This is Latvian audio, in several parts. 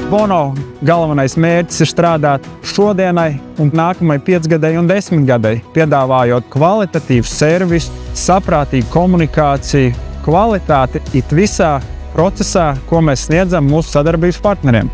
Bono galvenais mērķis ir strādāt šodienai un nākamai 5-gadai un 10-gadai, piedāvājot kvalitatīvu servisu, saprātīgu komunikāciju, kvalitāti it visā procesā, ko mēs sniedzam mūsu sadarbības partneriem.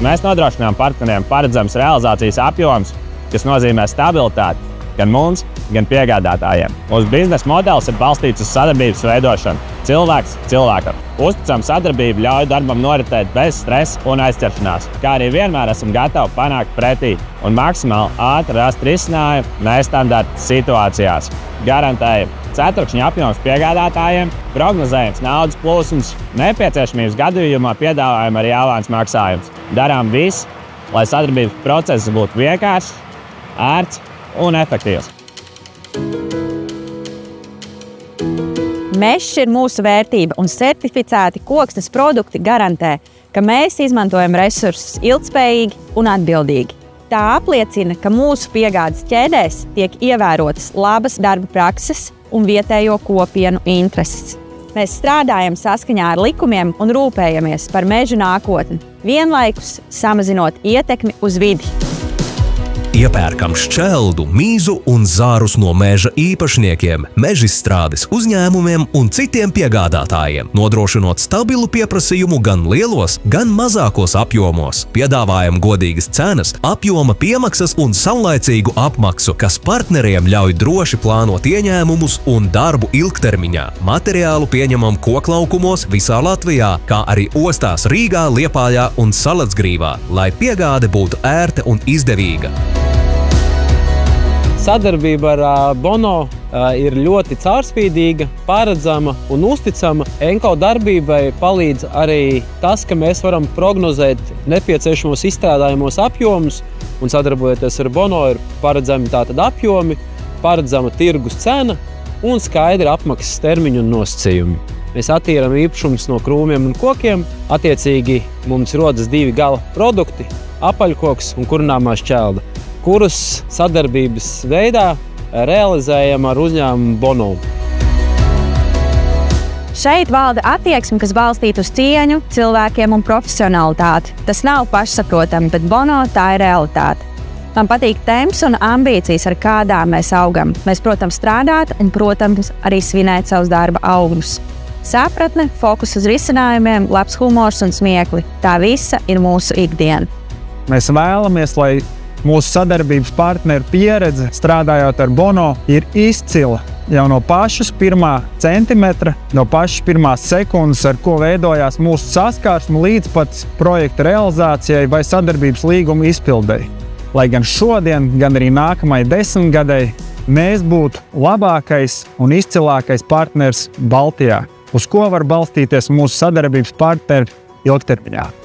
Mēs nodrošinām partneriem paredzams realizācijas apjoms, kas nozīmē stabilitāti gan mums, gan piegādātājiem. Mūsu biznesa modelis ir balstīts uz sadarbības veidošanu. Cilvēks cilvēkam. Uzticama sadarbība ļauj darbam noritēt bez stresa un aizķeršanās, kā arī vienmēr esam gatavi panākt pretī un maksimāli ātri rast risinājumu nestandarta situācijās. Garantējam ceturkšņa apjoms piegādātājiem, prognozējams naudas plūsums, nepieciešamības gadījumā piedāvājam arī avans maksājums. Darām visu, lai sadarbības process būtu vienkāršs, ērts un efektīvs. Mežs ir mūsu vērtība un certificēti koksnes produkti garantē, ka mēs izmantojam resursus ilgtspējīgi un atbildīgi. Tā apliecina, ka mūsu piegādes ķēdēs tiek ievērotas labas darba prakses un vietējo kopienu intereses. Mēs strādājam saskaņā ar likumiem un rūpējamies par meža nākotni, vienlaikus samazinot ietekmi uz vidi. Iepērkam šķeldu, mīzu un zārus no meža īpašniekiem, mežizstrādes uzņēmumiem un citiem piegādātājiem, nodrošinot stabilu pieprasījumu gan lielos, gan mazākos apjomos. Piedāvājam godīgas cenas, apjoma piemaksas un saulaicīgu apmaksu, kas partneriem ļauj droši plānot ieņēmumus un darbu ilgtermiņā. Materiālu pieņemam koklaukumos visā Latvijā, kā arī ostās Rīgā, Liepājā un Salacgrīvā, lai piegāde būtu ērta un izdevīga. Sadarbība ar Bono ir ļoti caurspīdīga, paredzama un uzticama. Enko darbībai palīdz arī tas, ka mēs varam prognozēt nepieciešamos izstrādājumos apjomus, un sadarbojoties ar Bono ir paredzami tātad apjomi, paredzama tirgus cena un skaidri apmaksas termiņu un nosacījumi. Mēs attīram īpašumus no krūmiem un kokiem, attiecīgi mums rodas 2 gala produkti – apaļkoks un kurināmā šķelda, kurus sadarbības veidā realizējam ar uzņēmumu Bono. Šeit valda attieksme, kas balstīta uz cieņu, cilvēkiem un profesionalitāti. Tas nav pašsaprotami, bet Bono tā ir realitāte. Man patīk temps un ambīcijas, ar kādām mēs augam. Mēs, protams, strādāt un, protams, arī svinēt savus darba augļus. Sapratne, fokus uz risinājumiem, labs humors un smiekli. Tā visa ir mūsu ikdiena. Mēs vēlamies, lai mūsu sadarbības partneru pieredze, strādājot ar Bono, ir izcila jau no pašas pirmā centimetra, no pašas pirmās sekundes, ar ko veidojās mūsu saskarsme līdz pat projekta realizācijai vai sadarbības līguma izpildei. Lai gan šodien, gan arī nākamai 10-gadai mēs būtu labākais un izcilākais partners Baltijā, uz ko var balstīties mūsu sadarbības partneri ilgtermiņā.